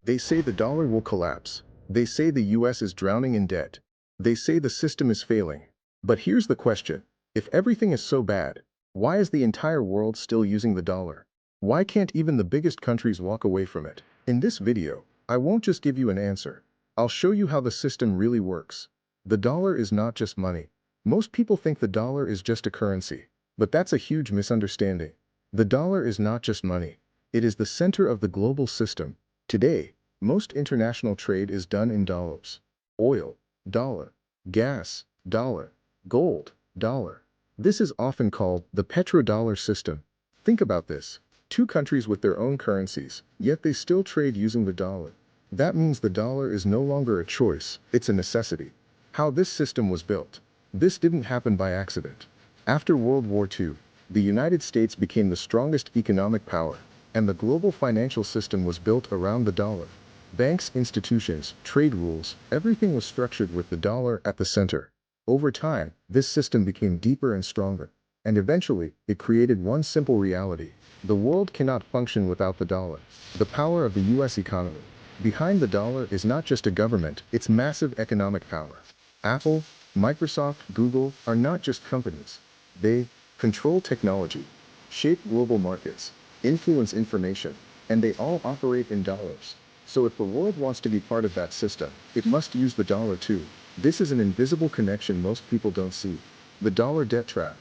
They say the dollar will collapse. They say the US is drowning in debt. They say the system is failing. But here's the question. If everything is so bad, why is the entire world still using the dollar? Why can't even the biggest countries walk away from it? In this video, I won't just give you an answer. I'll show you how the system really works. The dollar is not just money. Most people think the dollar is just a currency, but that's a huge misunderstanding. The dollar is not just money. It is the center of the global system. Today, most international trade is done in dollars. Oil, dollar. Gas, dollar. Gold, dollar. This is often called the petrodollar system. Think about this. Two countries with their own currencies, yet they still trade using the dollar. That means the dollar is no longer a choice, it's a necessity. How this system was built. This didn't happen by accident. After World War II, the United States became the strongest economic power, and the global financial system was built around the dollar. Banks, institutions, trade rules, everything was structured with the dollar at the center. Over time, this system became deeper and stronger. And eventually, it created one simple reality. The world cannot function without the dollar. The power of the US economy. Behind the dollar is not just a government, it's massive economic power. Apple, Microsoft, Google are not just companies. They control technology, shape global markets, influence information, and they all operate in dollars. So if the world wants to be part of that system, it must use the dollar too. This is an invisible connection most people don't see. The dollar debt trap.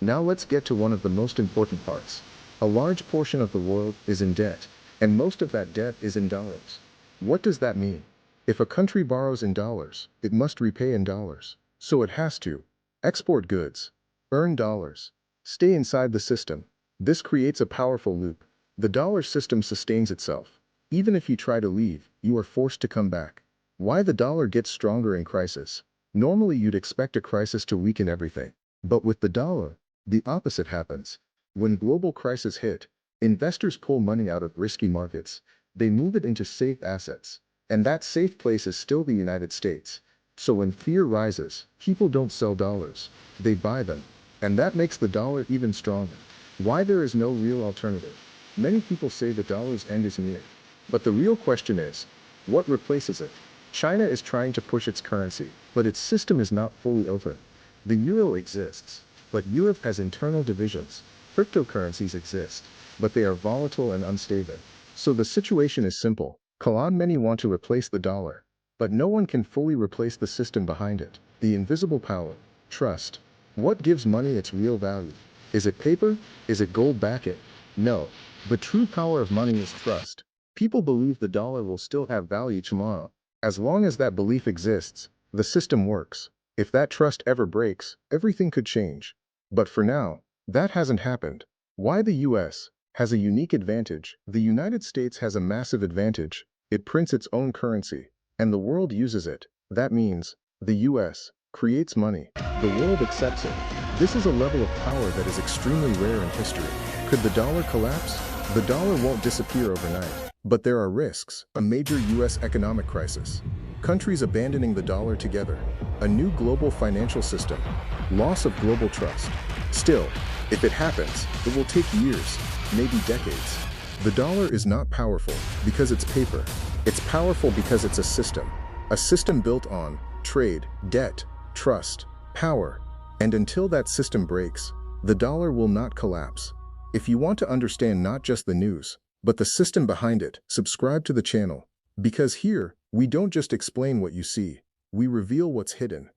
Now let's get to one of the most important parts. A large portion of the world is in debt, and most of that debt is in dollars. What does that mean? If a country borrows in dollars, it must repay in dollars. So it has to export goods, earn dollars, stay inside the system. This creates a powerful loop. The dollar system sustains itself. Even if you try to leave, you are forced to come back. Why the dollar gets stronger in crisis? Normally you'd expect a crisis to weaken everything. But with the dollar, the opposite happens. When global crises hit, investors pull money out of risky markets. They move it into safe assets. And that safe place is still the United States. So when fear rises, people don't sell dollars. They buy them. And that makes the dollar even stronger. Why there is no real alternative? Many people say the dollar's end is near. But the real question is, what replaces it? China is trying to push its currency, but its system is not fully open. The euro exists, but Europe has internal divisions. Cryptocurrencies exist, but they are volatile and unstable. So the situation is simple. Many want to replace the dollar, but no one can fully replace the system behind it. The invisible power, trust. What gives money its real value? Is it paper? Is it gold backing? No. The true power of money is trust. People believe the dollar will still have value tomorrow. As long as that belief exists, the system works. If that trust ever breaks, everything could change. But for now, that hasn't happened. Why the US has a unique advantage? The United States has a massive advantage. It prints its own currency, and the world uses it. That means the US creates money. The world accepts it. This is a level of power that is extremely rare in history. Could the dollar collapse? The dollar won't disappear overnight. But there are risks. A major US economic crisis. Countries abandoning the dollar together. A new global financial system. Loss of global trust. Still, if it happens, it will take years, maybe decades. The dollar is not powerful because it's paper. It's powerful because it's a system built on trade, debt, trust, power. And until that system breaks, the dollar will not collapse. If you want to understand not just the news, but the system behind it, subscribe to the channel. Because here, we don't just explain what you see, we reveal what's hidden.